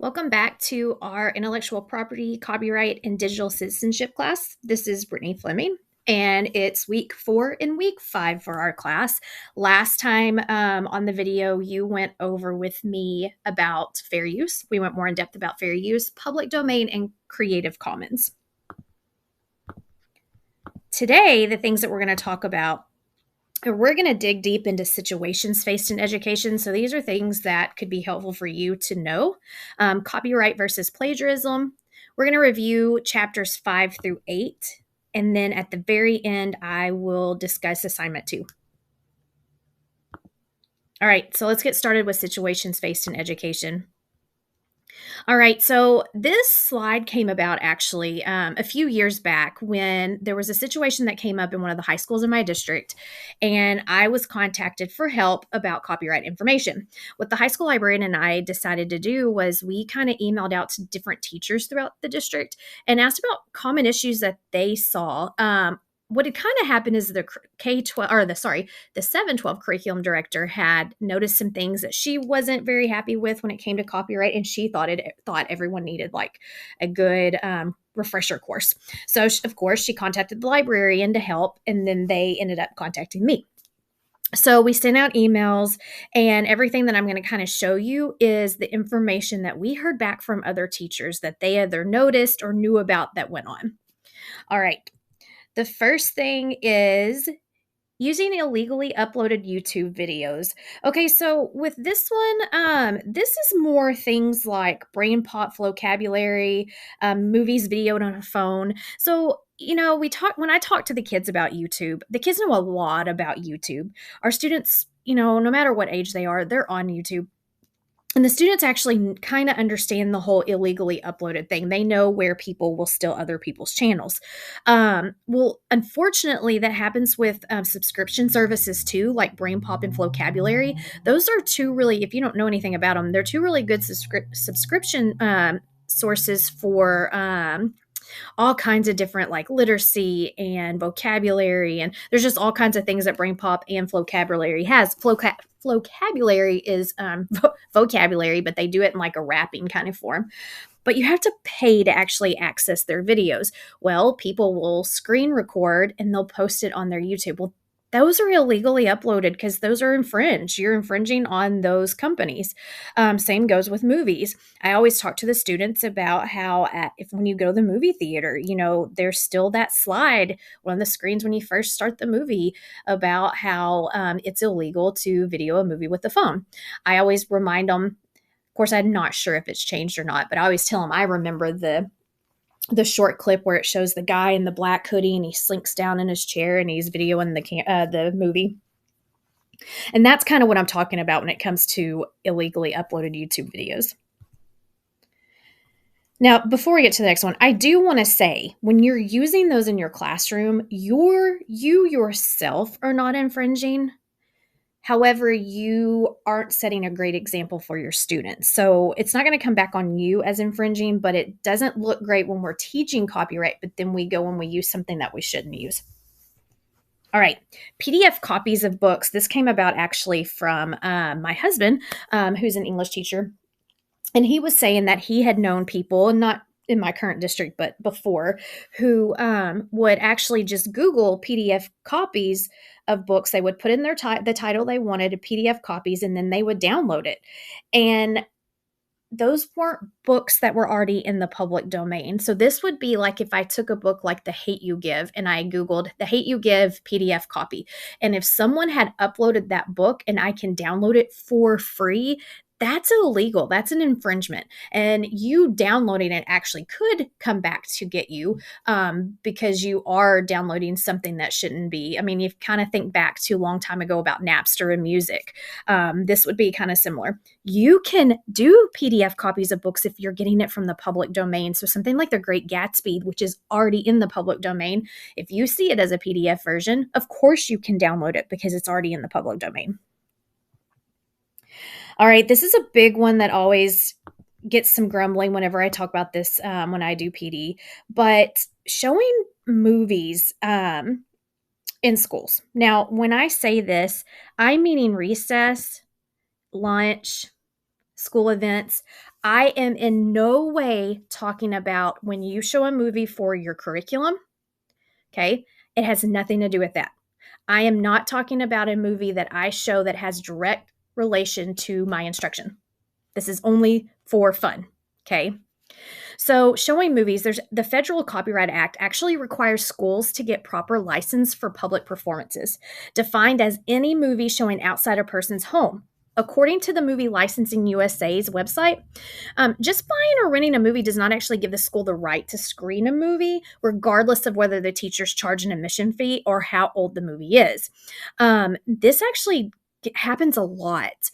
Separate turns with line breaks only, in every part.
Welcome back to our intellectual property, copyright, and digital citizenship class. This is Brittany Fleming, and it's week 4 and week 5 for our class. Last time on the video, you went over with me about fair use. We went more in depth about fair use, public domain, and Creative Commons. Today, the things that we're going to talk about, we're going to dig deep into situations faced in education. So these are things that could be helpful for you to know. Copyright versus plagiarism. We're going to review chapters 5 through 8. And then at the very end, I will discuss assignment 2. All right, so let's get started with situations faced in education. All right, so this slide came about actually a few years back when there was a situation that came up in one of the high schools in my district, and I was contacted for help about copyright information. What the high school librarian and I decided to do was we kind of emailed out to different teachers throughout the district and asked about common issues that they saw. What had kind of happened is the K-12 or the 7-12 curriculum director had noticed some things that she wasn't very happy with when it came to copyright, and she thought everyone needed like a good refresher course. So of course she contacted the librarian to help, and then they ended up contacting me. So we sent out emails, and everything that I'm going to kind of show you is the information that we heard back from other teachers that they either noticed or knew about that went on. All right. The first thing is using illegally uploaded YouTube videos. Okay, so with this one, this is more things like brain pop vocabulary, movies videoed on a phone. So when I talk to the kids about YouTube, the kids know a lot about YouTube. Our students, no matter what age they are, they're on YouTube. And the students actually kind of understand the whole illegally uploaded thing. They know where people will steal other people's channels. Well, unfortunately, that happens with subscription services too, like Brain Pop and Vocabulary. Those are two really, if you don't know anything about them, they're two really good subscription sources for all kinds of different like literacy and vocabulary, and there's just all kinds of things that Brain Pop and Vocabulary has. Vocabulary is vocabulary, but they do it in like a rapping kind of form. But you have to pay to actually access their videos. Well, people will screen record and they'll post it on their YouTube. Well, those are illegally uploaded because those are infringed. You're infringing on those companies. Same goes with movies. I always talk to the students about how when you go to the movie theater, there's still that slide on the screens when you first start the movie about how it's illegal to video a movie with the phone. I always remind them. Of course, I'm not sure if it's changed or not, but I always tell them I remember the short clip where it shows the guy in the black hoodie and he slinks down in his chair and he's videoing the movie. And that's kind of what I'm talking about when it comes to illegally uploaded YouTube videos. Now, before we get to the next one, I do want to say when you're using those in your classroom, you yourself are not infringing. However, you aren't setting a great example for your students. So it's not going to come back on you as infringing, but it doesn't look great when we're teaching copyright, but then we go and we use something that we shouldn't use. All right, PDF copies of books. This came about actually from my husband, who's an English teacher. And he was saying that he had known people, and not in my current district, but before, who would actually just Google PDF copies of books. They would put in the title they wanted, PDF copies, and then they would download it. And those weren't books that were already in the public domain. So this would be like if I took a book like The Hate U Give and I Googled The Hate U Give PDF copy. And if someone had uploaded that book and I can download it for free, that's illegal. That's an infringement. And you downloading it actually could come back to get you because you are downloading something that shouldn't be. I mean, you kind of think back to a long time ago about Napster and music. This would be kind of similar. You can do PDF copies of books if you're getting it from the public domain. So something like The Great Gatsby, which is already in the public domain, if you see it as a PDF version, of course you can download it because it's already in the public domain. All right, this is a big one that always gets some grumbling whenever I talk about this when I do PD, but showing movies in schools. Now, when I say this, I'm meaning recess, lunch, school events. I am in no way talking about when you show a movie for your curriculum. Okay. It has nothing to do with that. I am not talking about a movie that I show that has direct relation to my instruction. This is only for fun. Okay. So, showing movies, there's the Federal Copyright Act actually requires schools to get proper license for public performances, defined as any movie showing outside a person's home. According to the Movie Licensing USA's website, just buying or renting a movie does not actually give the school the right to screen a movie, regardless of whether the teachers charge an admission fee or how old the movie is. This actually happens a lot.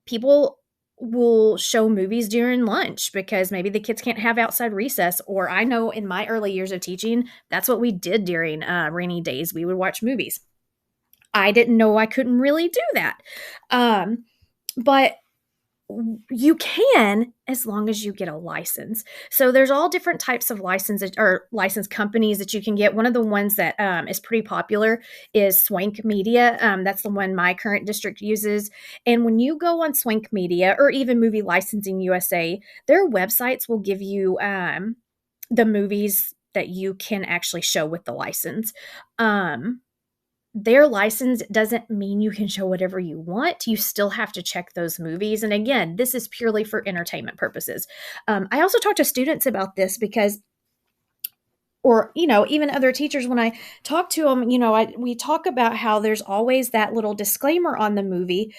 People will show movies during lunch because maybe the kids can't have outside recess. Or I know in my early years of teaching, that's what we did during rainy days. We would watch movies. I didn't know I couldn't really do that. But you can, as long as you get a license. So there's all different types of licenses or license companies that you can get. One of the ones that is pretty popular is Swank Media. That's the one my current district uses. And when you go on Swank Media or even Movie Licensing USA, their websites will give you the movies that you can actually show with the license. Their license doesn't mean you can show whatever you want. You still have to check those movies. And again, this is purely for entertainment purposes. I also talk to students about this because, or, even other teachers, when I talk to them, we talk about how there's always that little disclaimer on the movie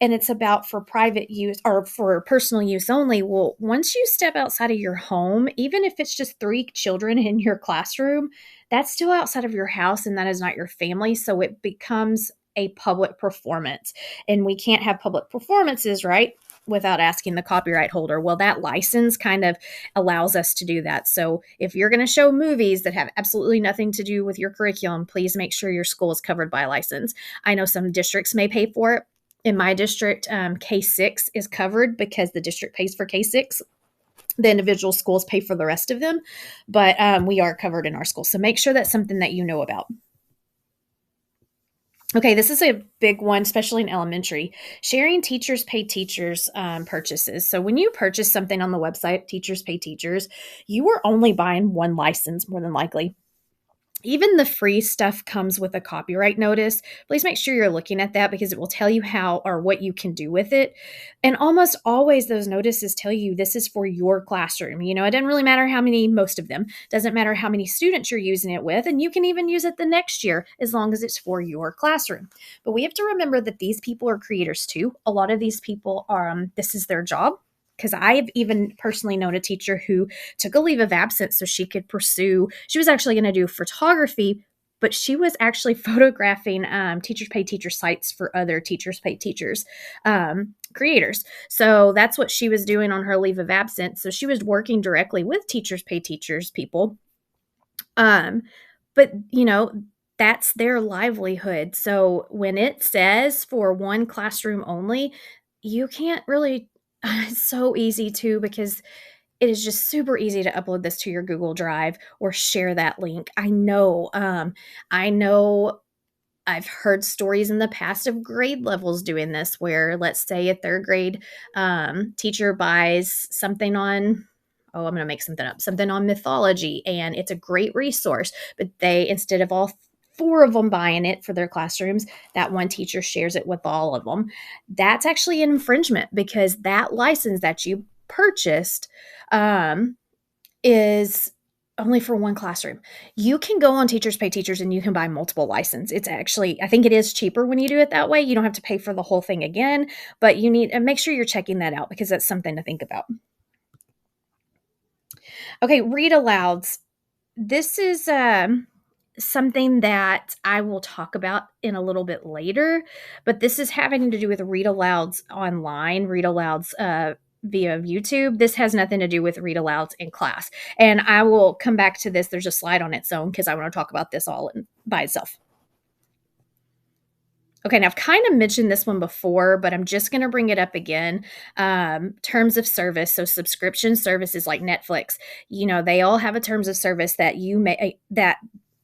and it's about for private use or for personal use only. Well, once you step outside of your home, even if it's just 3 children in your classroom, that's still outside of your house and that is not your family. So it becomes a public performance. And we can't have public performances, right, without asking the copyright holder. Well, that license kind of allows us to do that. So if you're going to show movies that have absolutely nothing to do with your curriculum, please make sure your school is covered by a license. I know some districts may pay for it. In my district, K6 is covered because the district pays for K6. The individual schools pay for the rest of them, but we are covered in our school. So make sure that's something that you know about. Okay, this is a big one, especially in elementary. Sharing teachers pay teachers purchases. So when you purchase something on the website, Teachers Pay Teachers, you are only buying one license more than likely. Even the free stuff comes with a copyright notice. Please make sure you're looking at that because it will tell you how or what you can do with it. And almost always those notices tell you this is for your classroom. It doesn't really matter how many, most of them, doesn't matter how many students you're using it with. And you can even use it the next year as long as it's for your classroom. But we have to remember that these people are creators too. A lot of these people are, this is their job. Because I've even personally known a teacher who took a leave of absence so she could pursue, she was actually going to do photography, but she was actually photographing Teachers Pay Teachers sites for other Teachers Pay Teachers creators. So that's what she was doing on her leave of absence. So she was working directly with Teachers Pay Teachers people. But, that's their livelihood. So when it says for one classroom only, you can't really. It's so easy too because it is just super easy to upload this to your Google Drive or share that link. I know I've heard stories in the past of grade levels doing this where, let's say, a 3rd grade teacher buys something on, I'm going to make something up, something on mythology, and it's a great resource, but they, instead of all 4 of them buying it for their classrooms, that one teacher shares it with all of them. That's actually an infringement because that license that you purchased is only for one classroom. You can go on Teachers Pay Teachers and you can buy multiple licenses. It's actually, I think it is cheaper when you do it that way. You don't have to pay for the whole thing again, but you need to make sure you're checking that out because that's something to think about. Okay, read alouds. This is something that I will talk about in a little bit later, but this is having to do with read alouds online, read alouds via YouTube. This has nothing to do with read alouds in class. And I will come back to this. There's a slide on its own because I want to talk about this all by itself. Okay, now I've kind of mentioned this one before, but I'm just going to bring it up again. Terms of service. So subscription services like Netflix, they all have a terms of service that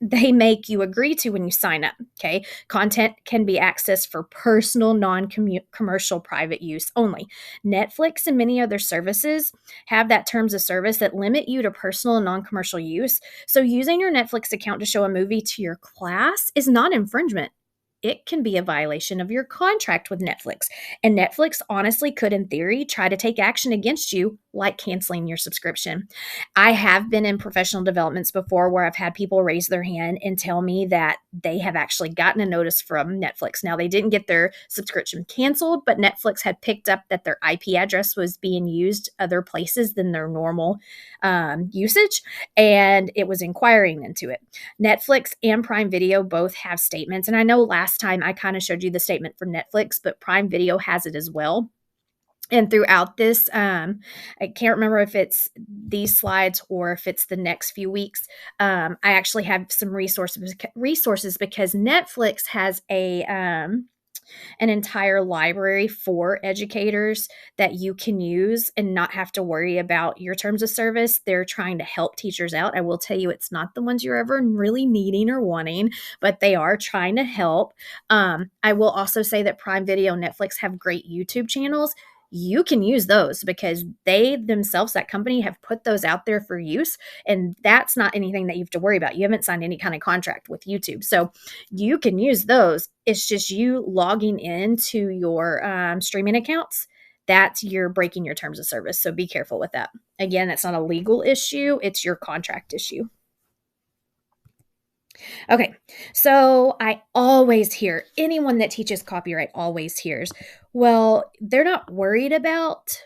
they make you agree to when you sign up. Okay. Content can be accessed for personal, non commercial, private use only. Netflix and many other services have that terms of service that limit you to personal and non commercial use. So using your Netflix account to show a movie to your class is not infringement. It can be a violation of your contract with Netflix. And Netflix honestly could, in theory, try to take action against you, like canceling your subscription. I have been in professional developments before where I've had people raise their hand and tell me that they have actually gotten a notice from Netflix. Now, they didn't get their subscription canceled, but Netflix had picked up that their IP address was being used other places than their normal usage, and it was inquiring into it. Netflix and Prime Video both have statements. And I know last time I kind of showed you the statement for Netflix, but Prime Video has it as well. And throughout this, I can't remember if it's these slides or if it's the next few weeks. I actually have some resources because Netflix has an entire library for educators that you can use and not have to worry about your terms of service. They're trying to help teachers out. I will tell you, it's not the ones you're ever really needing or wanting, but they are trying to help. I will also say that Prime Video and Netflix have great YouTube channels. You can use those because they themselves, that company, have put those out there for use. And that's not anything that you have to worry about. You haven't signed any kind of contract with YouTube. So you can use those. It's just you logging into your streaming accounts. That's you're breaking your terms of service. So be careful with that. Again, it's not a legal issue. It's your contract issue. Okay, so I always hear, anyone that teaches copyright always hears, well, they're not worried about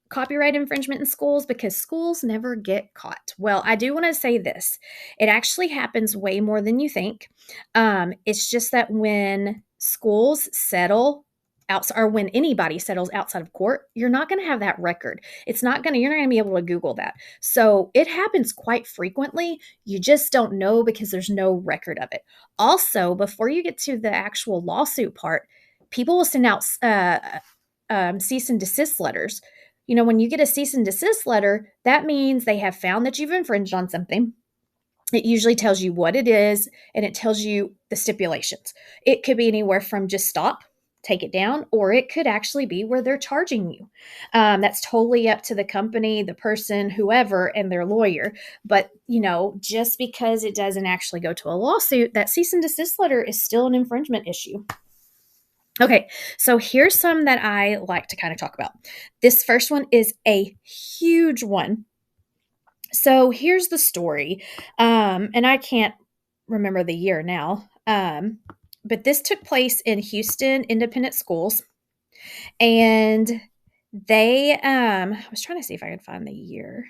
copyright infringement in schools because schools never get caught. Well, I do want to say this. It actually happens way more than you think. It's just that when schools settle outside, or when anybody settles outside of court, you're not going to have that record. You're not going to be able to Google that. So it happens quite frequently. You just don't know because there's no record of it. Also, before you get to the actual lawsuit part, people will send out cease and desist letters. You know, when you get a cease and desist letter, that means they have found that you've infringed on something. It usually tells you what it is, and it tells you the stipulations. It could be anywhere from just stop, take it down, or it could actually be where they're charging you. That's totally up to the company, the person, whoever, and their lawyer. But, you know, just because it doesn't actually go to a lawsuit, that cease and desist letter is still an infringement issue. Okay, so here's some that I like to kind of talk about. This first one is a huge one. So here's the story. And I can't remember the year now. But this took place in Houston Independent Schools. And they, I was trying to see if I could find the year.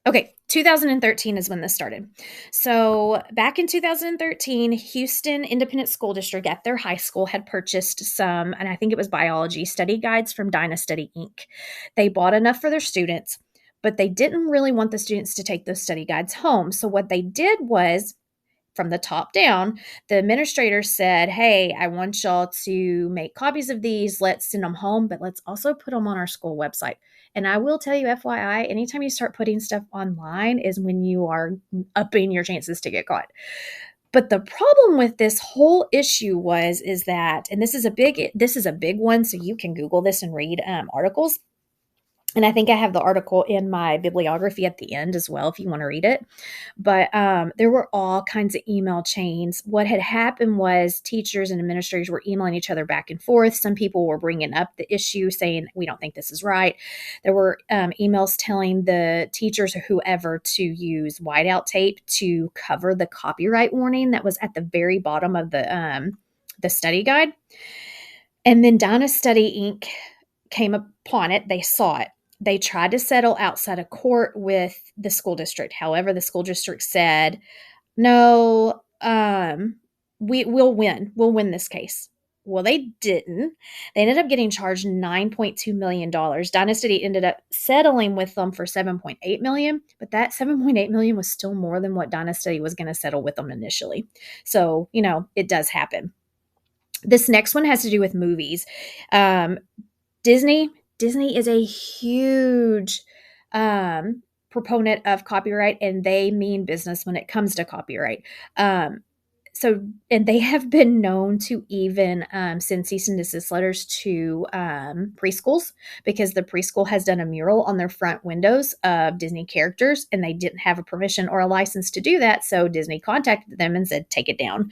Okay, 2013 is when this started. So back in 2013, Houston Independent School District at their high school had purchased some, and I think it was biology, study guides from Dynastudy Inc. They bought enough for their students, but they didn't really want the students to take those study guides home. So what they did was, from the top down, the administrator said, hey, I want y'all to make copies of these. Let's send them home, but let's also put them on our school website. And I will tell you, FYI, anytime you start putting stuff online is when you are upping your chances to get caught. But the problem with this whole issue is that, and this is a big one, so you can Google this and read articles. And I think I have the article in my bibliography at the end as well, if you want to read it. But there were all kinds of email chains. What had happened was teachers and administrators were emailing each other back and forth. Some people were bringing up the issue saying, we don't think this is right. There were emails telling the teachers or whoever to use whiteout tape to cover the copyright warning that was at the very bottom of the study guide. And then Dynastudy Inc. came upon it. They saw it. They tried to settle outside of court with the school district. However, the school district said, no, we'll win. We'll win this case. Well, they didn't. They ended up getting charged $9.2 million. Dynastudy ended up settling with them for $7.8 million, but that $7.8 million was still more than what Dynastudy was going to settle with them initially. So, you know, it does happen. This next one has to do with movies. Disney is a huge proponent of copyright, and they mean business when it comes to copyright. Um, and they have been known to even send cease and desist letters to preschools because the preschool has done a mural on their front windows of Disney characters, and they didn't have a permission or a license to do that. So Disney contacted them and said, take it down.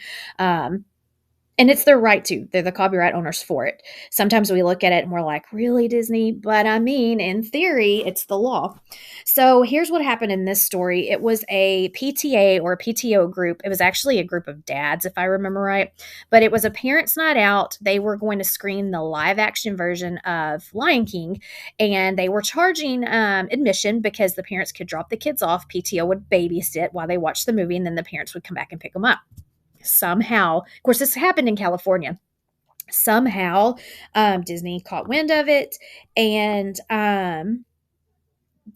And it's their right to. They're the copyright owners for it. Sometimes we look at it and we're like, really, Disney? But I mean, in theory, it's the law. So here's what happened in this story. It was a PTA or a PTO group. It was actually a group of dads, if I remember right. But it was a parents' night out. They were going to screen the live action version of Lion King, and they were charging admission because the parents could drop the kids off. PTO would babysit while they watched the movie, and then the parents would come back and pick them up. Somehow, of course, this happened in California. Somehow, Disney caught wind of it, and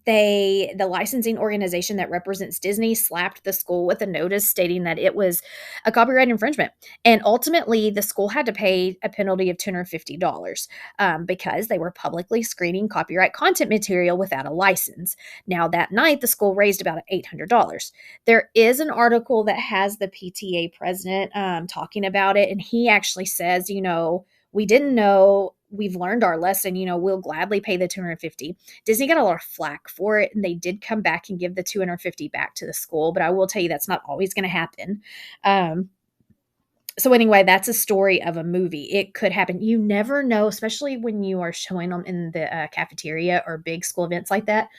the licensing organization that represents Disney slapped the school with a notice stating that it was a copyright infringement. And ultimately, the school had to pay a penalty of $250 because they were publicly screening copyright content material without a license. Now, that night, the school raised about $800. There is an article that has the PTA president talking about it, and he actually says, we didn't know. We've learned our lesson. We'll gladly pay the $250. Disney got a lot of flack for it, and they did come back and give the $250 back to the school. But I will tell you, that's not always going to happen. So anyway, that's a story of a movie. It could happen. You never know, especially when you are showing them in the cafeteria or big school events like that.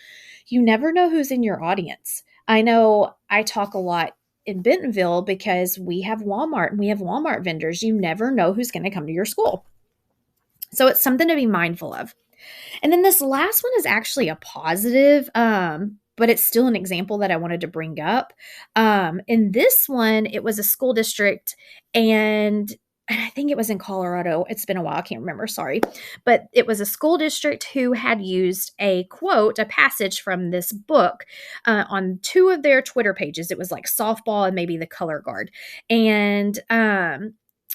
You never know who's in your audience. I know I talk a lot in Bentonville because we have Walmart and we have Walmart vendors. You never know who's going to come to your school. So it's something to be mindful of. And then this last one is actually a positive, but it's still an example that I wanted to bring up. In this one, it was a school district, and I think it was in Colorado. It's been a while. I can't remember. Sorry. But it was a school district who had used a quote, a passage from this book on two of their Twitter pages. It was like softball and maybe the color guard. And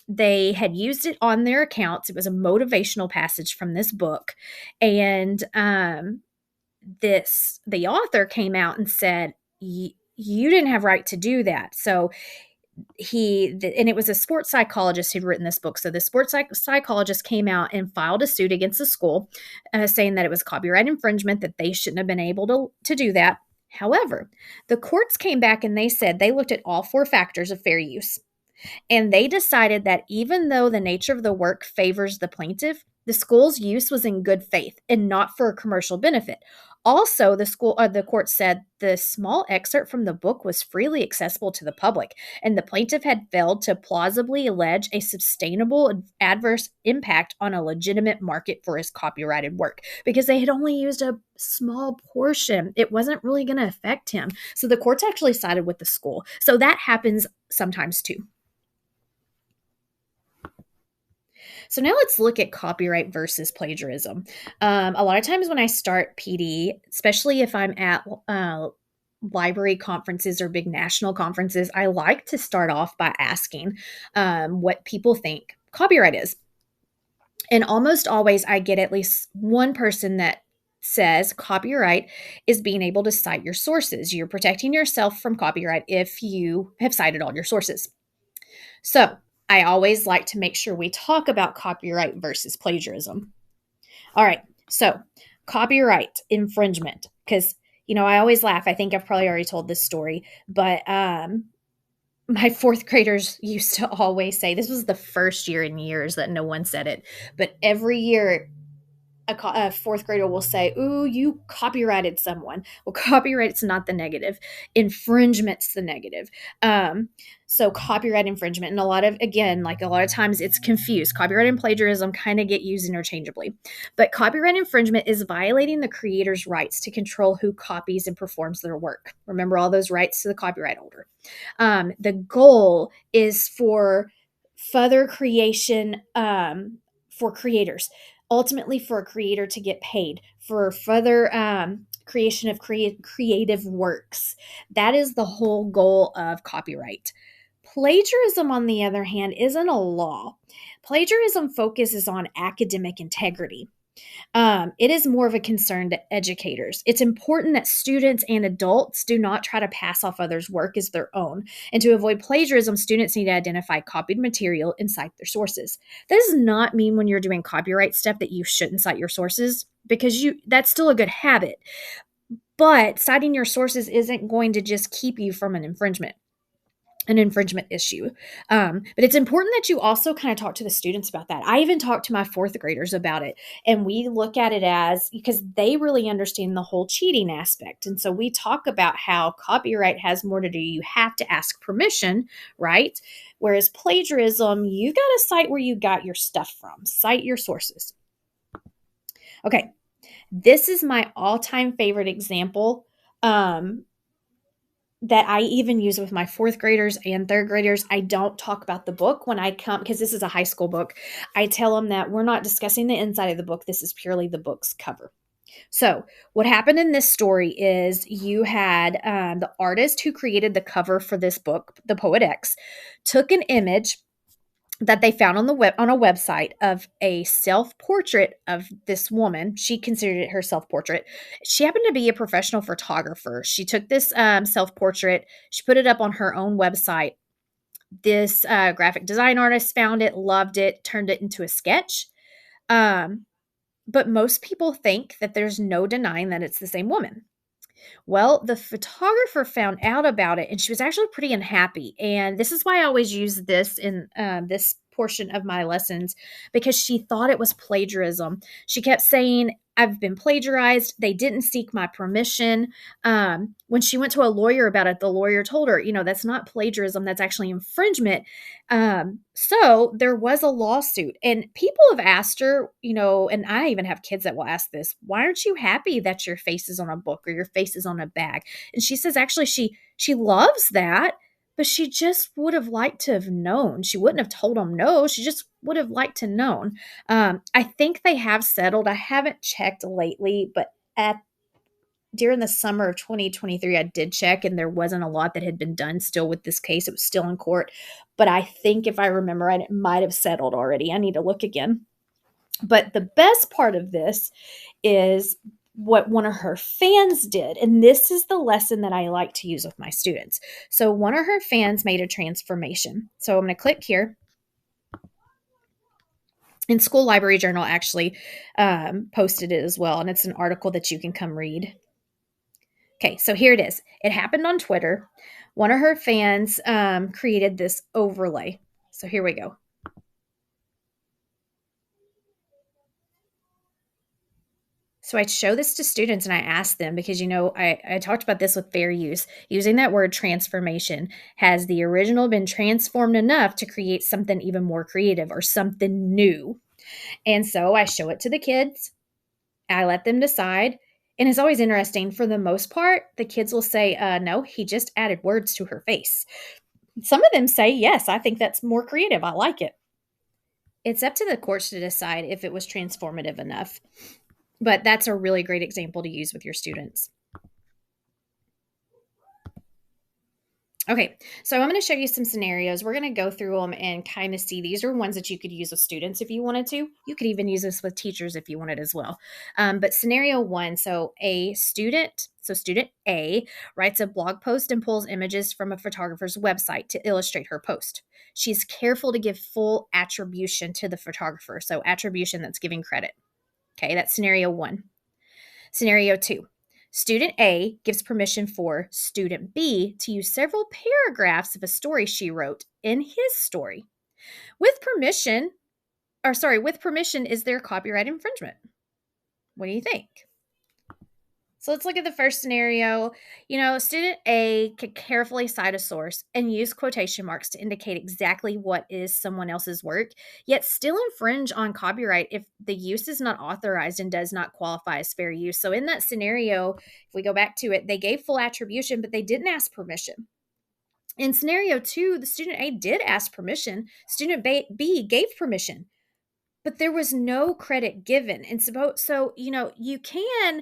they had used it on their accounts. It was a motivational passage from this book. And the author came out and said, you didn't have right to do that. So and it was a sports psychologist who'd written this book. So the sports psychologist came out and filed a suit against the school saying that it was copyright infringement, that they shouldn't have been able to do that. However, the courts came back and they said they looked at all four factors of fair use. And they decided that even though the nature of the work favors the plaintiff, the school's use was in good faith and not for a commercial benefit. Also, the court said the small excerpt from the book was freely accessible to the public, and the plaintiff had failed to plausibly allege a sustainable adverse impact on a legitimate market for his copyrighted work because they had only used a small portion. It wasn't really going to affect him. So the courts actually sided with the school. So that happens sometimes too. So now let's look at copyright versus plagiarism. A lot of times when I start PD, especially if I'm at library conferences or big national conferences, I like to start off by asking what people think copyright is. And almost always I get at least one person that says copyright is being able to cite your sources. You're protecting yourself from copyright if you have cited all your sources. So I always like to make sure we talk about copyright versus plagiarism. All right, so copyright infringement, because, I always laugh. I think I've probably already told this story, but my fourth graders used to always say, this was the first year in years that no one said it, but every year a fourth grader will say, ooh, you copyrighted someone. Well, copyright's not the negative. Infringement's the negative. So copyright infringement, and a lot of times it's confused. Copyright and plagiarism kind of get used interchangeably. But copyright infringement is violating the creator's rights to control who copies and performs their work. Remember all those rights to the copyright holder. The goal is for further creation for creators. Ultimately, for a creator to get paid for further creation of creative works. That is the whole goal of copyright. Plagiarism, on the other hand, isn't a law. Plagiarism focuses on academic integrity. It is more of a concern to educators. It's important that students and adults do not try to pass off others' work as their own. And to avoid plagiarism, students need to identify copied material and cite their sources. That does not mean when you're doing copyright stuff that you shouldn't cite your sources, because that's still a good habit. But citing your sources isn't going to just keep you from an infringement issue. But it's important that you also kind of talk to the students about that. I even talked to my fourth graders about it, and we look at it as, because they really understand the whole cheating aspect. And so we talk about how copyright has more to do. You have to ask permission, right? Whereas plagiarism, you got to cite where you got your stuff from, cite your sources. Okay, this is my all-time favorite example. That I even use with my fourth graders and third graders. I don't talk about the book when I come, because this is a high school book. I tell them that we're not discussing the inside of the book. This is purely the book's cover. So what happened in this story is you had the artist who created the cover for this book, The Poet X, took an image that they found on a website of a self-portrait of this woman. She considered it her self-portrait. She happened to be a professional photographer. She took this self-portrait, she put it up on her own website. This graphic design artist found it, loved it, turned it into a sketch. But most people think that there's no denying that it's the same woman. Well, the photographer found out about it, and she was actually pretty unhappy. And this is why I always use this in this portion of my lessons, because she thought it was plagiarism. She kept saying, I've been plagiarized. They didn't seek my permission. When she went to a lawyer about it, the lawyer told her, that's not plagiarism. That's actually infringement. So there was a lawsuit, and people have asked her, and I even have kids that will ask this, why aren't you happy that your face is on a book or your face is on a bag? And she says, actually, she loves that, but she just would have liked to have known. She wouldn't have told them no. She just would have liked to known. I think they have settled. I haven't checked lately, but during the summer of 2023, I did check, and there wasn't a lot that had been done still with this case. It was still in court. But I think if I remember right, it might have settled already. I need to look again. But the best part of this is what one of her fans did. And this is the lesson that I like to use with my students. So one of her fans made a transformation. So I'm going to click here. And School Library Journal actually posted it as well. And it's an article that you can come read. Okay, so here it is. It happened on Twitter. One of her fans created this overlay. So here we go. So I show this to students and I ask them, because, I talked about this with fair use. Using that word transformation. Has the original been transformed enough to create something even more creative or something new? And so I show it to the kids. I let them decide. And it's always interesting. For the most part, the kids will say, no, he just added words to her face. Some of them say, yes, I think that's more creative. I like it. It's up to the courts to decide if it was transformative enough. But that's a really great example to use with your students. Okay, so I'm going to show you some scenarios. We're going to go through them and kind of see. These are ones that you could use with students if you wanted to. You could even use this with teachers if you wanted as well. But scenario one, so student A writes a blog post and pulls images from a photographer's website to illustrate her post. She's careful to give full attribution to the photographer. So attribution, that's giving credit. Okay, that's scenario one. Scenario two. Student A gives permission for student B to use several paragraphs of a story she wrote in his story. With permission, is there copyright infringement? What do you think? So let's look at the first scenario. Student A could carefully cite a source and use quotation marks to indicate exactly what is someone else's work, yet still infringe on copyright if the use is not authorized and does not qualify as fair use. So in that scenario, if we go back to it, they gave full attribution, but they didn't ask permission. In scenario two, the student A did ask permission. Student B gave permission, but there was no credit given. And so you can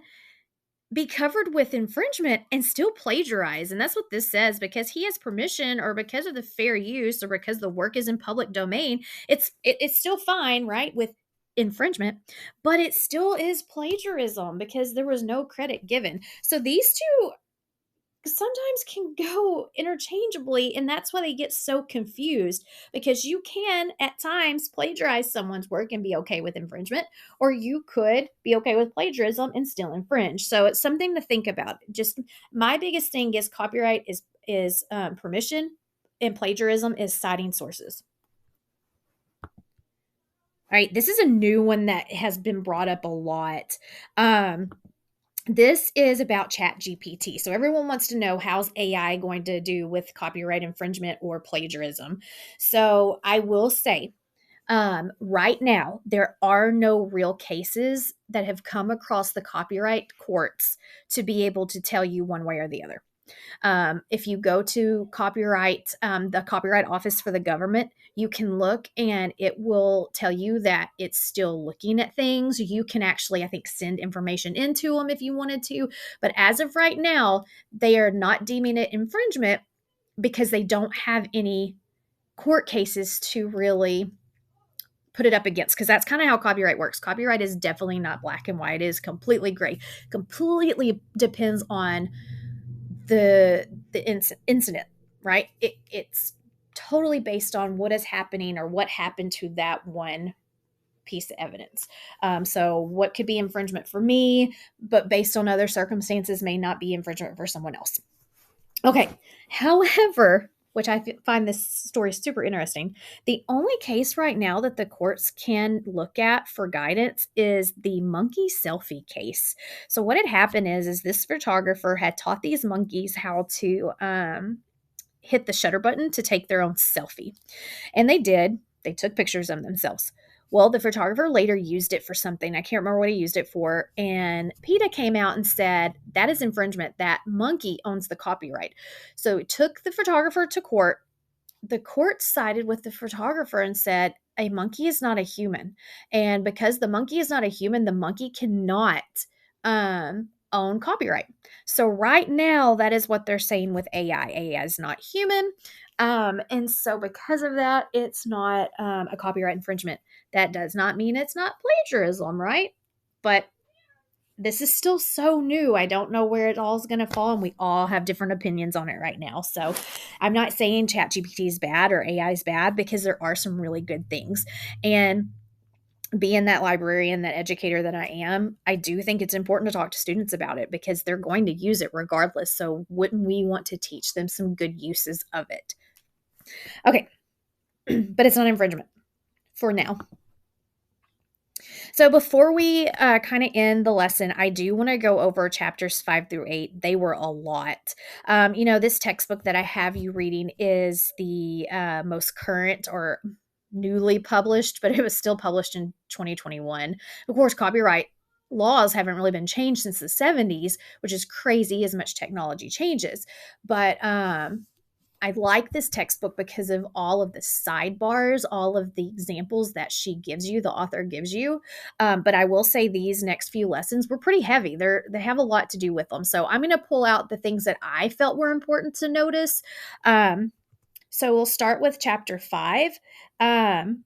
be covered with infringement and still plagiarize. And that's what this says, because he has permission, or because of the fair use, or because the work is in public domain, it's still fine, right? With infringement, but it still is plagiarism because there was no credit given. So these two sometimes can go interchangeably, and that's why they get so confused, because you can at times plagiarize someone's work and be okay with infringement, or you could be okay with plagiarism and still infringe. So it's something to think about. Just my biggest thing is copyright is permission, and plagiarism is citing sources. All right, this is a new one that has been brought up a lot. This is about ChatGPT. So everyone wants to know, how's AI going to do with copyright infringement or plagiarism. So I will say, right now, there are no real cases that have come across the copyright courts to be able to tell you one way or the other. If you go to the Copyright Office for the government, you can look and it will tell you that it's still looking at things. You can actually, I think, send information into them if you wanted to. But as of right now, they are not deeming it infringement because they don't have any court cases to really put it up against, because that's kind of how copyright works. Copyright is definitely not black and white. It is completely gray. Completely depends on the incident, right? It's totally based on what is happening or what happened to that one piece of evidence. So what could be infringement for me, but based on other circumstances may not be infringement for someone else. Okay. However, which I find this story super interesting, the only case right now that the courts can look at for guidance is the monkey selfie case. So what had happened is this photographer had taught these monkeys how to hit the shutter button to take their own selfie. And they did. They took pictures of themselves. Well, the photographer later used it for something. I can't remember what he used it for. And PETA came out and said, that is infringement. That monkey owns the copyright. So it took the photographer to court. The court sided with the photographer and said, a monkey is not a human. And because the monkey is not a human, the monkey cannot own copyright. So right now, that is what they're saying with AI. AI is not human. And so because of that, it's not a copyright infringement. That does not mean it's not plagiarism, right? But this is still so new. I don't know where it all is going to fall, and we all have different opinions on it right now. So I'm not saying ChatGPT is bad or AI is bad, because there are some really good things. And being that librarian, that educator that I am, I do think it's important to talk to students about it because they're going to use it regardless. So wouldn't we want to teach them some good uses of it? Okay, but it's not infringement for now. So before we kind of end the lesson, I do want to go over chapters 5 through 8. They were a lot. This textbook that I have you reading is the most current or newly published, but it was still published in 2021. Of course, copyright laws haven't really been changed since the 70s, which is crazy as much technology changes. But I like this textbook because of all of the sidebars, all of the examples that she gives you, the author gives you. But I will say these next few lessons were pretty heavy. They have a lot to do with them. So I'm going to pull out the things that I felt were important to notice. So we'll start with chapter 5. I'm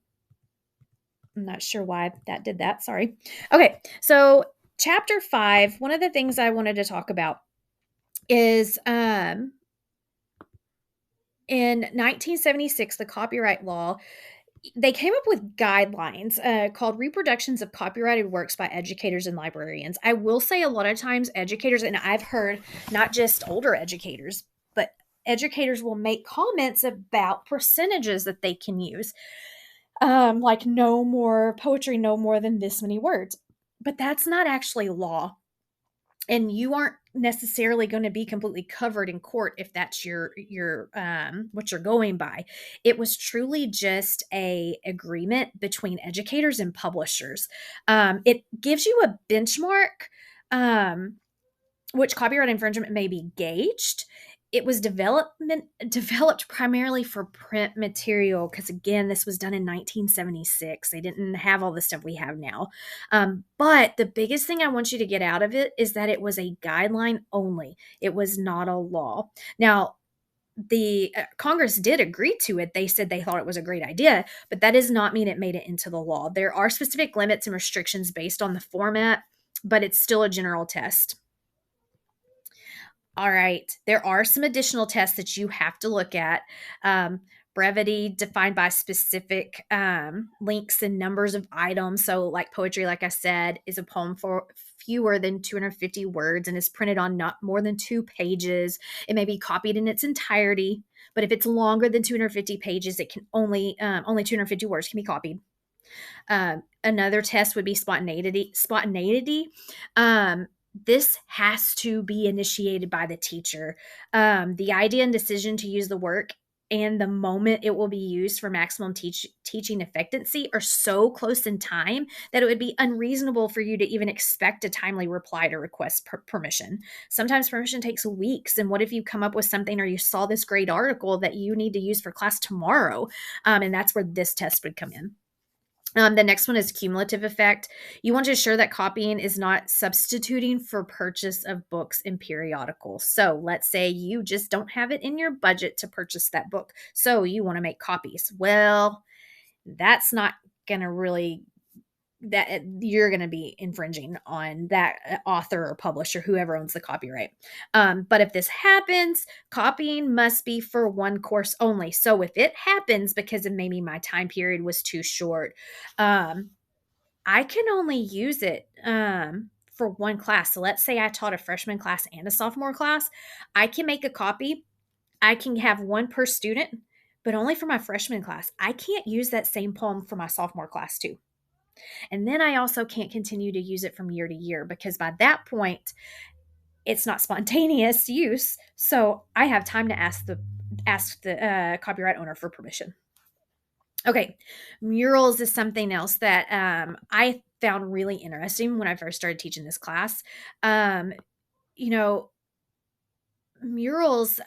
not sure why that did that. Sorry. Okay. So chapter 5, one of the things I wanted to talk about is in 1976, the copyright law, they came up with guidelines called Reproductions of Copyrighted Works by Educators and Librarians. I will say a lot of times educators, and I've heard not just older educators, but educators will make comments about percentages that they can use. Like no more poetry, no more than this many words. But that's not actually law. And you aren't necessarily going to be completely covered in court if that's your what you're going by. It was truly just a agreement between educators and publishers. It gives you a benchmark which copyright infringement may be gauged. It was developed primarily for print material because, again, this was done in 1976. They didn't have all the stuff we have now. But the biggest thing I want you to get out of it is that it was a guideline only. It was not a law. Now, the Congress did agree to it. They said they thought it was a great idea, but that does not mean it made it into the law. There are specific limits and restrictions based on the format, but it's still a general test. All right. There are some additional tests that you have to look at. Brevity, defined by specific links and numbers of items. So, like poetry, like I said, is a poem for fewer than 250 words and is printed on not more than 2 pages. It may be copied in its entirety, but if it's longer than 250 pages, it can only 250 words can be copied. Another test would be spontaneity. This has to be initiated by the teacher. The idea and decision to use the work and the moment it will be used for maximum teaching effectiveness are so close in time that it would be unreasonable for you to even expect a timely reply to request permission. Sometimes permission takes weeks. And what if you come up with something or you saw this great article that you need to use for class tomorrow? And that's where this test would come in. The next one is cumulative effect. You want to ensure that copying is not substituting for purchase of books and periodicals. So let's say you just don't have it in your budget to purchase that book. So you want to make copies. Well, that's not going to really that you're going to be infringing on that author or publisher, whoever owns the copyright. But if this happens, copying must be for one course only. So if it happens because of maybe my time period was too short, I can only use it for one class. So let's say I taught a freshman class and a sophomore class. I can make a copy. I can have one per student, but only for my freshman class. I can't use that same poem for my sophomore class too. And then I also can't continue to use it from year to year because by that point, it's not spontaneous use. So I have time to ask the copyright owner for permission. Okay, murals is something else that I found really interesting when I first started teaching this class. You know, murals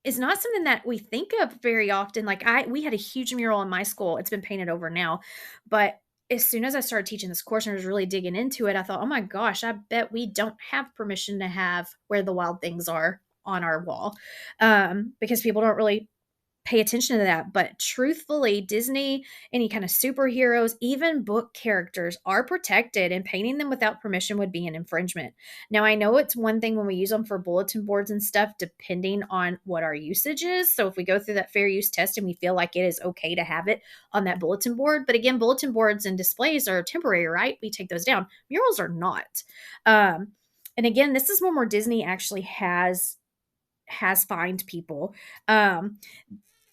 is not something that we think of very often. Like we had a huge mural in my school. It's been painted over now, but as soon as I started teaching this course and I was really digging into it, I thought, oh my gosh, I bet we don't have permission to have Where the Wild Things Are on our wall, because people don't really pay attention to that. But truthfully, Disney, any kind of superheroes, even book characters are protected, and painting them without permission would be an infringement. Now, I know it's one thing when we use them for bulletin boards and stuff, depending on what our usage is. So if we go through that fair use test and we feel like it is okay to have it on that bulletin board, but again, bulletin boards and displays are temporary, right? We take those down. Murals are not. And again, this is one where Disney actually has fined people.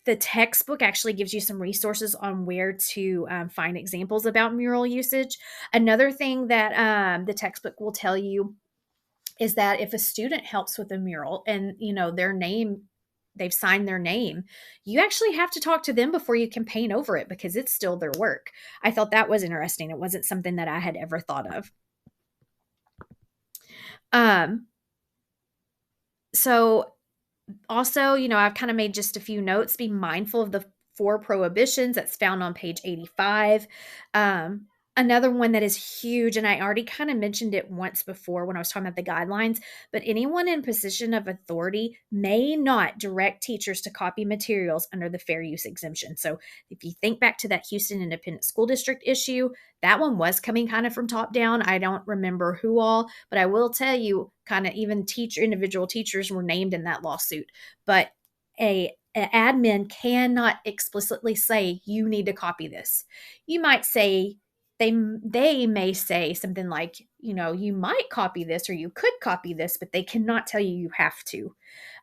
The textbook actually gives you some resources on where to find examples about mural usage. Another thing that the textbook will tell you is that if a student helps with a mural and their name, they've signed their name, you actually have to talk to them before you can paint over it because it's still their work. I thought that was interesting. It wasn't something that I had ever thought of. So also, I've kind of made just a few notes. Be mindful of the 4 prohibitions that's found on page 85. Another one that is huge, and I already kind of mentioned it once before when I was talking about the guidelines, but anyone in position of authority may not direct teachers to copy materials under the fair use exemption. So if you think back to that Houston Independent School District issue, that one was coming kind of from top down. I don't remember who all, but I will tell you kind of even individual teachers were named in that lawsuit. But an admin cannot explicitly say, you need to copy this. You might say, they may say something like, you might copy this or you could copy this, but they cannot tell you have to.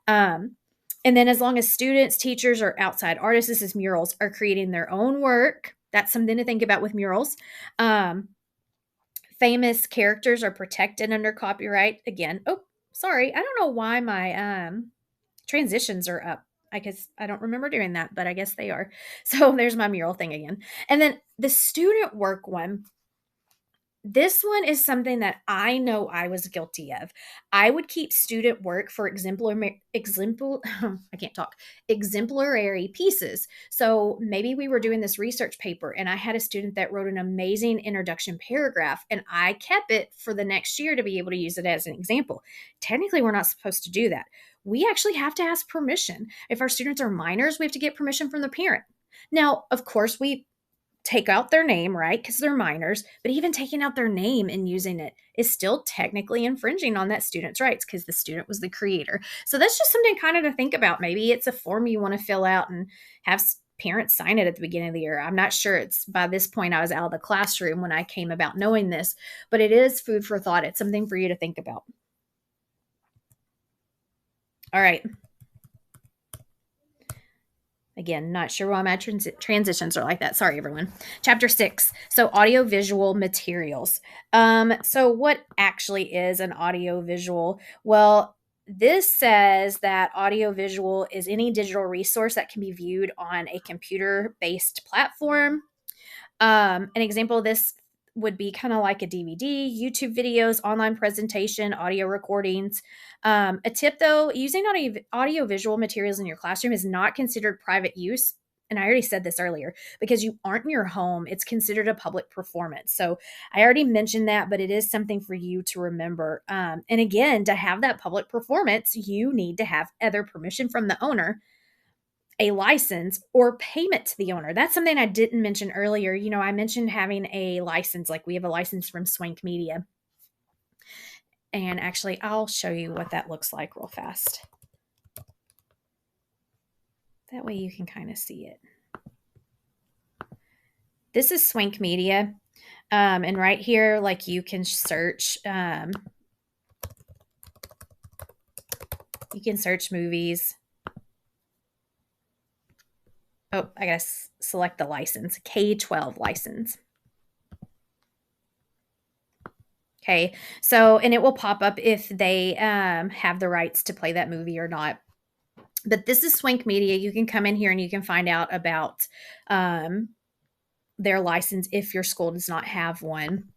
And then as long as students, teachers, or outside artists, this is murals, are creating their own work, that's something to think about with murals. Famous characters are protected under copyright. Again, sorry, I don't know why my transitions are up. I guess I don't remember doing that, but I guess they are. So there's my mural thing again. And then the student work one, This one is something that I know I was guilty of. I would keep student work for I can't talk, exemplary pieces. So maybe we were doing this research paper and I had a student that wrote an amazing introduction paragraph and I kept it for the next year to be able to use it as an example. Technically, we're not supposed to do that. We actually have to ask permission. If our students are minors, we have to get permission from the parent. Now, of course, we take out their name, right? Because they're minors, but even taking out their name and using it is still technically infringing on that student's rights because the student was the creator. So that's just something kind of to think about. Maybe it's a form you want to fill out and have parents sign it at the beginning of the year. I'm not sure. It's by this point I was out of the classroom when I came about knowing this, but it is food for thought. It's something for you to think about. All right. Again, not sure why my transitions are like that. Sorry, everyone. Chapter 6. So, audiovisual materials. So, what actually is an audiovisual? Well, this says that audiovisual is any digital resource that can be viewed on a computer based platform. An example of this would be kind of like a DVD, YouTube videos, online presentation, audio recordings. A tip though, using audio-visual materials in your classroom is not considered private use. And I already said this earlier, because you aren't in your home, it's considered a public performance. So I already mentioned that, but it is something for you to remember. And again, to have that public performance, you need to have either permission from the owner, a license, or payment to the owner. That's something I didn't mention earlier. You know, I mentioned having a license, like we have a license from Swank Media. And actually, I'll show you what that looks like real fast. That way you can kind of see it. This is Swank Media. And right here, like you can search, you can search movies. Oh, I gotta select the license, K-12 license. Okay, so, and it will pop up if they have the rights to play that movie or not. But this is Swank Media. You can come in here and you can find out about their license if your school does not have one.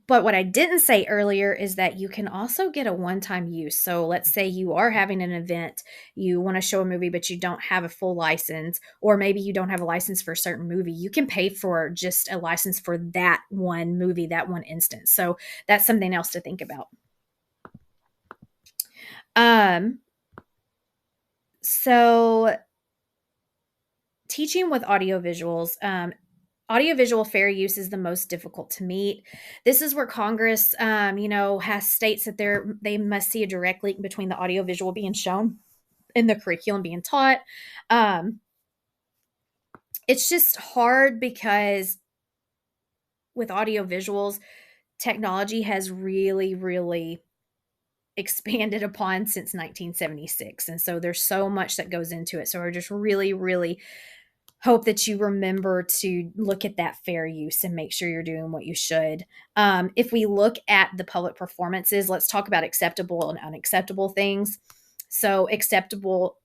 But what I didn't say earlier is that you can also get a one-time use. So let's say you are having an event, you want to show a movie, but you don't have a full license, or maybe you don't have a license for a certain movie. You can pay for just a license for that one movie, that one instance. So that's something else to think about. So teaching with audiovisuals, audiovisual fair use is the most difficult to meet. This is where Congress, has states that they must see a direct link between the audiovisual being shown and the curriculum being taught. It's just hard because with audiovisuals, technology has really, really expanded upon since 1976. And so there's so much that goes into it. So I just really, really hope that you remember to look at that fair use and make sure you're doing what you should. If we look at the public performances, let's talk about acceptable and unacceptable things. So acceptable,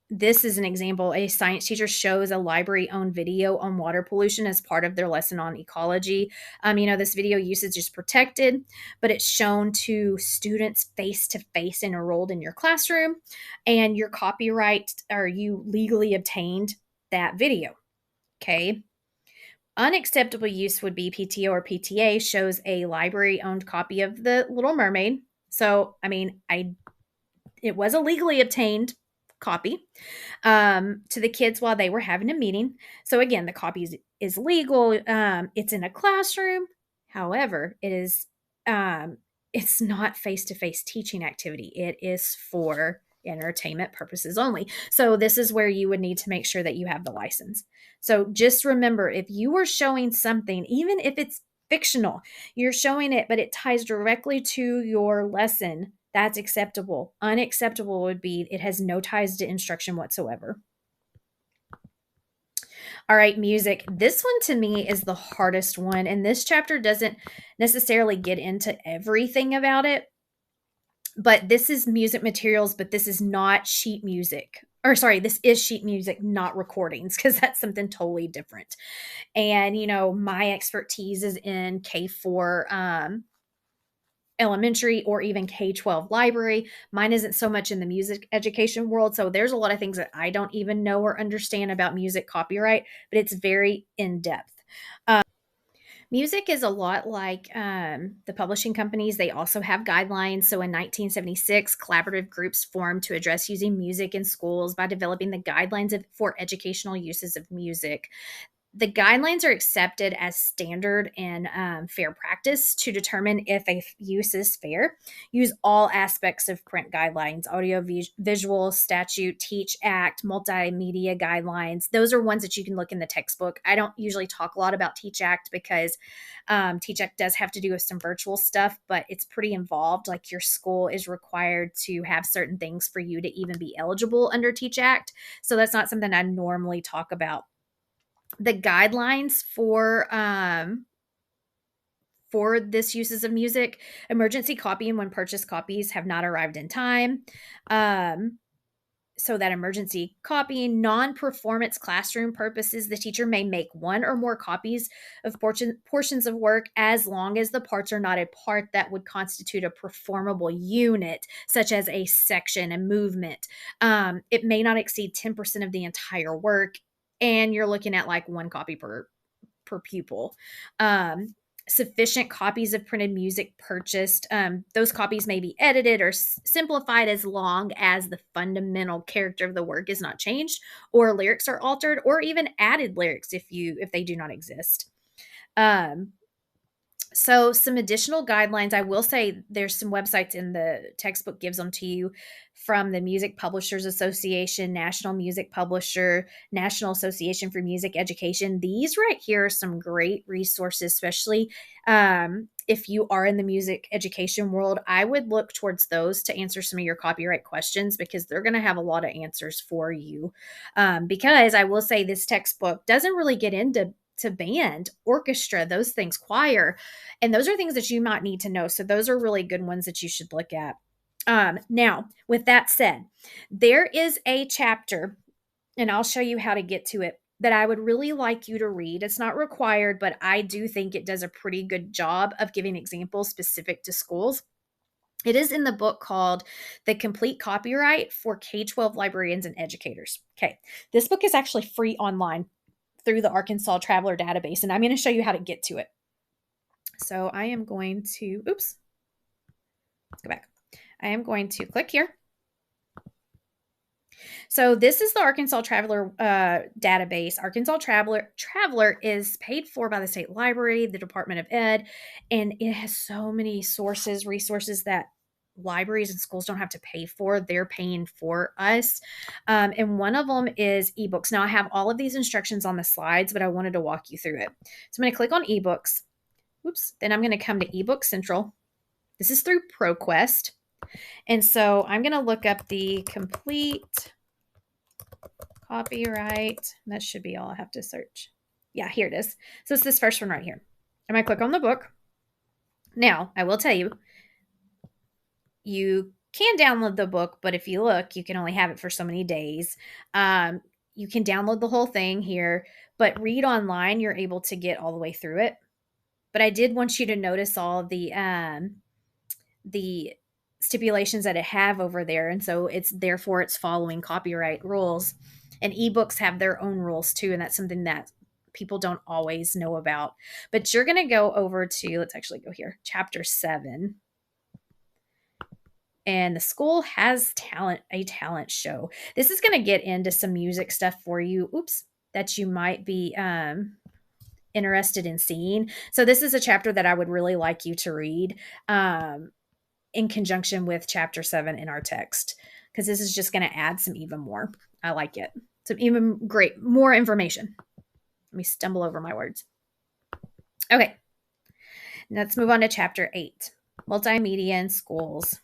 this is an example. A science teacher shows a library-owned video on water pollution as part of their lesson on ecology. This video usage is protected, but it's shown to students face-to-face enrolled in your classroom, and your copyright, or you legally obtained that video. Okay. Unacceptable use would be PTO or PTA shows a library-owned copy of The Little Mermaid. So, it was a legally obtained copy to the kids while they were having a meeting. So again, the copy is legal. It's in a classroom. However, it's not face-to-face teaching activity. It is for entertainment purposes only. So this is where you would need to make sure that you have the license. So just remember, if you are showing something, even if it's fictional, you're showing it, but it ties directly to your lesson, that's acceptable. Unacceptable would be it has no ties to instruction whatsoever. All right, music. This one to me is the hardest one, and this chapter doesn't necessarily get into everything about it, but this is music materials, but this is not sheet music. or sorry, this is sheet music, not recordings, because that's something totally different. And, my expertise is in K4 elementary or even K-12 library. Mine isn't so much in the music education world. So there's a lot of things that I don't even know or understand about music copyright, but it's very in depth. Music is a lot like the publishing companies. They also have guidelines. So in 1976, collaborative groups formed to address using music in schools by developing the guidelines for educational uses of music. The guidelines are accepted as standard and fair practice to determine if a use is fair. Use all aspects of print guidelines: audio, visual, statute, teach act, multimedia guidelines. Those are ones that you can look in the textbook. I don't usually talk a lot about teach act because teach act does have to do with some virtual stuff, but it's pretty involved. Like, your school is required to have certain things for you to even be eligible under teach act. So that's not something I normally talk about. The guidelines for this uses of music: emergency copying when purchased copies have not arrived in time. So that emergency copying, non-performance classroom purposes, the teacher may make one or more copies of portions of work as long as the parts are not a part that would constitute a performable unit, such as a section and movement. It may not exceed 10% of the entire work, and you're looking at like one copy per pupil. Sufficient copies of printed music purchased. Those copies may be edited or simplified as long as the fundamental character of the work is not changed, or lyrics are altered, or even added lyrics if they do not exist. So some additional guidelines, I will say there's some websites in the textbook gives them to you, from the Music Publishers Association, National Music Publisher, National Association for Music Education. These right here are some great resources, especially if you are in the music education world. I would look towards those to answer some of your copyright questions, because they're going to have a lot of answers for you. Because I will say this textbook doesn't really get into band, orchestra, those things, choir. And those are things that you might need to know. So those are really good ones that you should look at. Now, with that said, there is a chapter, and I'll show you how to get to it, that I would really like you to read. It's not required, but I do think it does a pretty good job of giving examples specific to schools. It is in the book called The Complete Copyright for K-12 Librarians and Educators. Okay, this book is actually free online through the Arkansas Traveler Database, and I'm going to show you how to get to it. So I am going to, let's go back. I am going to click here. So this is the Arkansas Traveler database. Arkansas Traveler is paid for by the state library, the Department of Ed, and it has so many resources that libraries and schools don't have to pay for. They're paying for us. And one of them is ebooks. Now I have all of these instructions on the slides, but I wanted to walk you through it. So I'm going to click on ebooks. Oops. Then I'm going to come to eBook Central. This is through ProQuest. And so I'm going to look up the Complete Copyright. That should be all I have to search. Yeah, here it is. So it's this first one right here. I'm going to click on the book. Now, I will tell you, you can download the book, but if you look, you can only have it for so many days. You can download the whole thing here, but read online, you're able to get all the way through it. But I did want you to notice all the stipulations that it have over there, and so it's following copyright rules. And ebooks have their own rules too, and that's something that people don't always know about. But you're going to go over to, let's actually go here, chapter 7. And the school has a talent show. This is going to get into some music stuff for you. That you might be interested in seeing. So this is a chapter that I would really like you to read in conjunction with chapter 7 in our text, because this is just going to add some even more. I like it. Some even more information. Let me stumble over my words. Okay. Let's move on to chapter 8, multimedia in schools.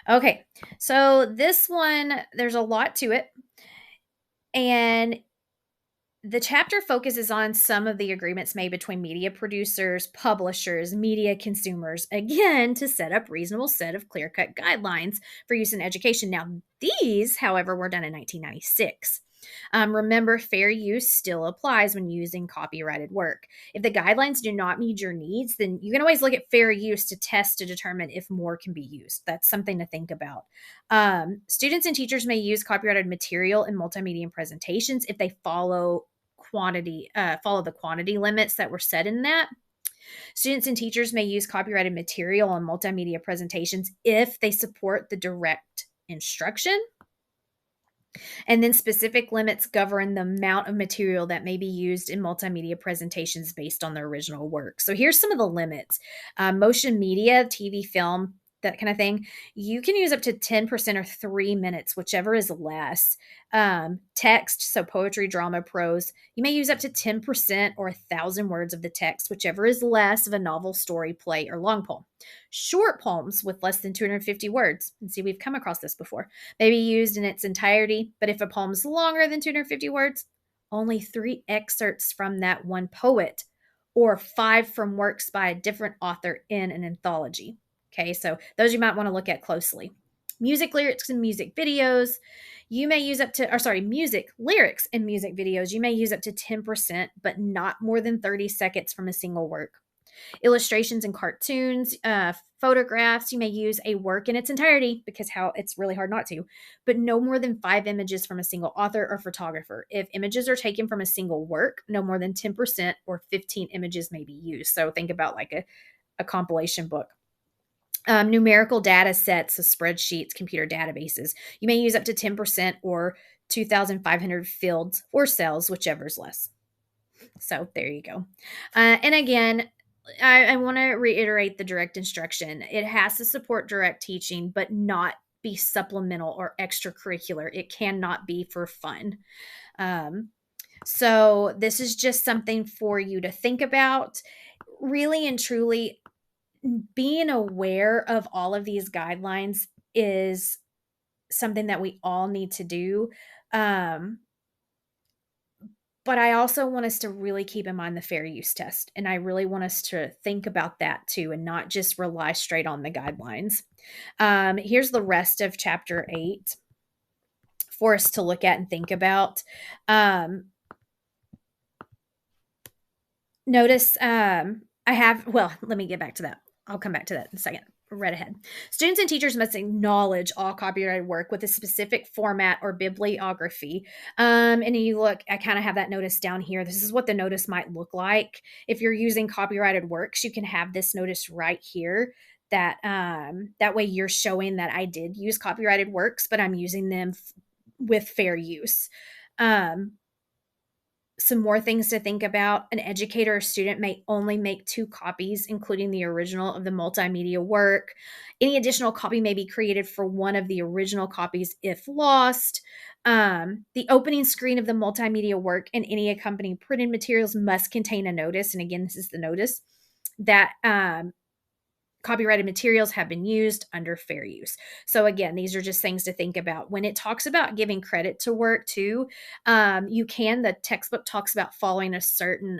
Okay. So this one, there's a lot to it. And The chapter focuses on some of the agreements made between media producers, publishers, media consumers, again, to set up reasonable set of clear-cut guidelines for use in education. Now, these, however, were done in 1996. Remember, fair use still applies when using copyrighted work. If the guidelines do not meet your needs, then you can always look at fair use to test to determine if more can be used. That's something to think about. Students and teachers may use copyrighted material in multimedia presentations if they follow the quantity limits that were set in that. Students and teachers may use copyrighted material on multimedia presentations if they support the direct instruction. And then specific limits govern the amount of material that may be used in multimedia presentations based on the original work. So here's some of the limits. Motion media, TV, film, that kind of thing, you can use up to 10% or 3 minutes, whichever is less. Text, so poetry, drama, prose, you may use up to 10% or 1,000 words of the text, whichever is less of a novel, story, play, or long poem. Short poems with less than 250 words, and see, we've come across this before, may be used in its entirety, but if a poem is longer than 250 words, only 3 excerpts from that one poet or 5 from works by a different author in an anthology. Okay, so those you might want to look at closely. Music lyrics and music videos, you may use up to, music lyrics and music videos, you may use up to 10%, but not more than 30 seconds from a single work. Illustrations and cartoons, photographs, you may use a work in its entirety because it's really hard not to, but no more than 5 images from a single author or photographer. If images are taken from a single work, no more than 10% or 15 images may be used. So think about like a compilation book. Numerical data sets, so spreadsheets, computer databases. You may use up to 10% or 2,500 fields or cells, whichever is less. So there you go. And again, I want to reiterate the direct instruction. It has to support direct teaching, but not be supplemental or extracurricular. It cannot be for fun. So this is just something for you to think about. Really and truly, being aware of all of these guidelines is something that we all need to do. But I also want us to really keep in mind the fair use test. And I really want us to think about that too and not just rely straight on the guidelines. Here's the rest of chapter 8 for us to look at and think about. Notice let me get back to that. I'll come back to that in a second. Read ahead. Students and teachers must acknowledge all copyrighted work with a specific format or bibliography. And you look, I kind of have that notice down here. This is what the notice might look like. If you're using copyrighted works, you can have this notice right here. That way you're showing that I did use copyrighted works, but I'm using them with fair use. Some more things to think about. An educator or student may only make 2 copies, including the original of the multimedia work. Any additional copy may be created for one of the original copies if lost. The opening screen of the multimedia work and any accompanying printed materials must contain a notice. And again, this is the notice that copyrighted materials have been used under fair use. So again, these are just things to think about. When it talks about giving credit to work too, the textbook talks about following a certain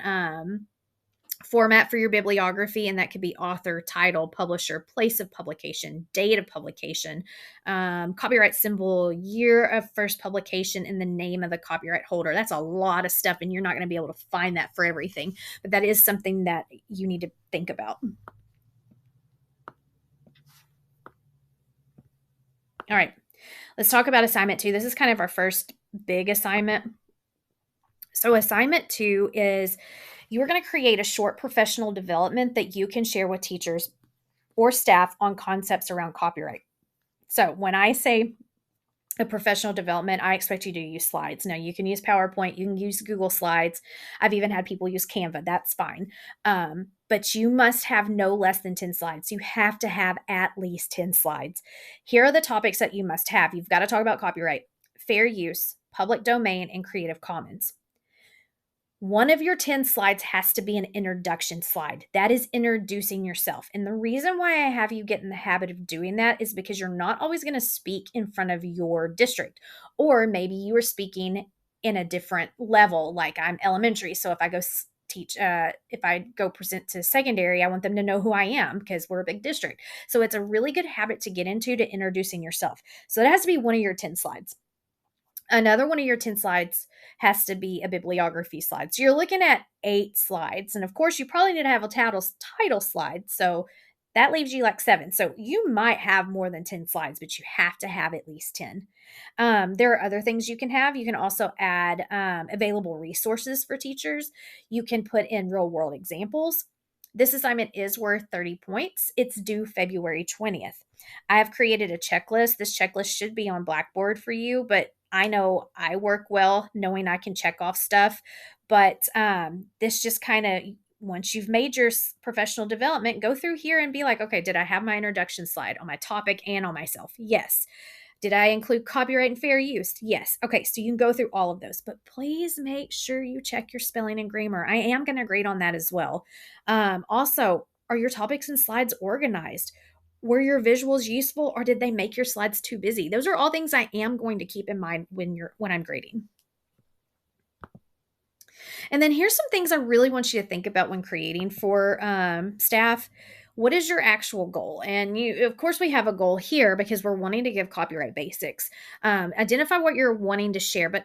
format for your bibliography, and that could be author, title, publisher, place of publication, date of publication, copyright symbol, year of first publication, and the name of the copyright holder. That's a lot of stuff, and you're not going to be able to find that for everything, but that is something that you need to think about. All right, let's talk about assignment 2. This is kind of our first big assignment. So assignment 2 is you're going to create a short professional development that you can share with teachers or staff on concepts around copyright. So when I say a professional development, I expect you to use slides. Now, you can use PowerPoint, you can use Google Slides. I've even had people use Canva. That's fine. But you must have no less than 10 slides. You have to have at least 10 slides. Here are the topics that you must have. You've got to talk about copyright, fair use, public domain, and Creative Commons. One of your 10 slides has to be an introduction slide. That is introducing yourself. And the reason why I have you get in the habit of doing that is because you're not always going to speak in front of your district. Or maybe you are speaking in a different level. Like I'm elementary. So if I go teach, if I go present to secondary, I want them to know who I am because we're a big district. So it's a really good habit to get into to introducing yourself. So it has to be one of your 10 slides. Another one of your 10 slides has to be a bibliography slide. So you're looking at 8 slides. And of course, you probably need to have a title slide. So that leaves you like 7. So you might have more than 10 slides, but you have to have at least 10. There are other things you can have. You can also add available resources for teachers. You can put in real world examples. This assignment is worth 30 points. It's due February 20th. I have created a checklist. This checklist should be on Blackboard for you, but I know I work well knowing I can check off stuff. But this just kind of, once you've made your professional development, go through here and be like, okay, did I have my introduction slide on my topic and on myself? Yes. Did I include copyright and fair use? Yes. Okay, so you can go through all of those, but please make sure you check your spelling and grammar. I am going to grade on that as well. Also, are your topics and slides organized? Were your visuals useful, or did they make your slides too busy? Those are all things I am going to keep in mind when I'm grading. And then here's some things I really want you to think about when creating for staff. What is your actual goal? And you, of course, we have a goal here because we're wanting to give copyright basics. Identify what you're wanting to share, but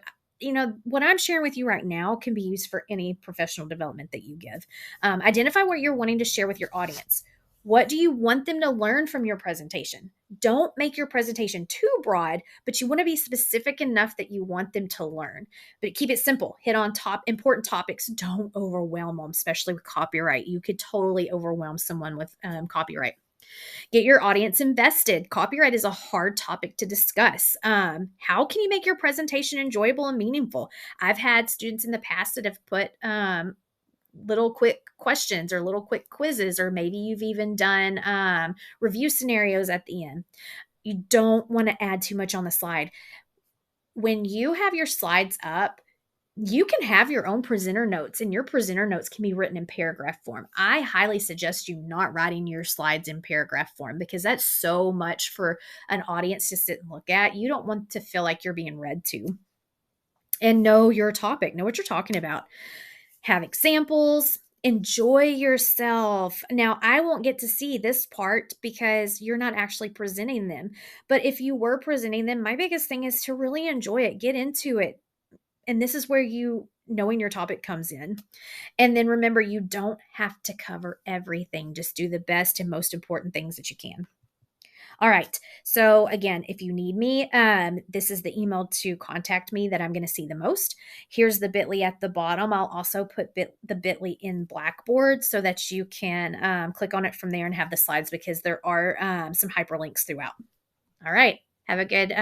what I'm sharing with you right now can be used for any professional development that you give. Identify what you're wanting to share with your audience. What do you want them to learn from your presentation? Don't make your presentation too broad, but you want to be specific enough that you want them to learn. But keep it simple. Hit on top important topics. Don't overwhelm them, especially with copyright. You could totally overwhelm someone with copyright. Get your audience invested. Copyright is a hard topic to discuss. How can you make your presentation enjoyable and meaningful? I've had students in the past that have put little quick questions or little quick quizzes, or maybe you've even done review scenarios at the end. You don't want to add too much on the slide. When you have your slides up, you can have your own presenter notes, and your presenter notes can be written in paragraph form. I highly suggest you not writing your slides in paragraph form because that's so much for an audience to sit and look at. You don't want to feel like you're being read to. And know your topic, know what you're talking about. Have examples, enjoy yourself. Now, I won't get to see this part because you're not actually presenting them. But if you were presenting them, my biggest thing is to really enjoy it, get into it. And this is where knowing your topic comes in. And then remember, you don't have to cover everything. Just do the best and most important things that you can. All right. So again, if you need me, this is the email to contact me that I'm going to see the most. Here's the bit.ly at the bottom. I'll also put the bit.ly in Blackboard so that you can click on it from there and have the slides, because there are some hyperlinks throughout. All right. Have a good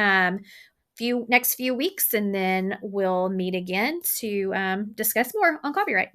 next few weeks, and then we'll meet again to discuss more on copyright.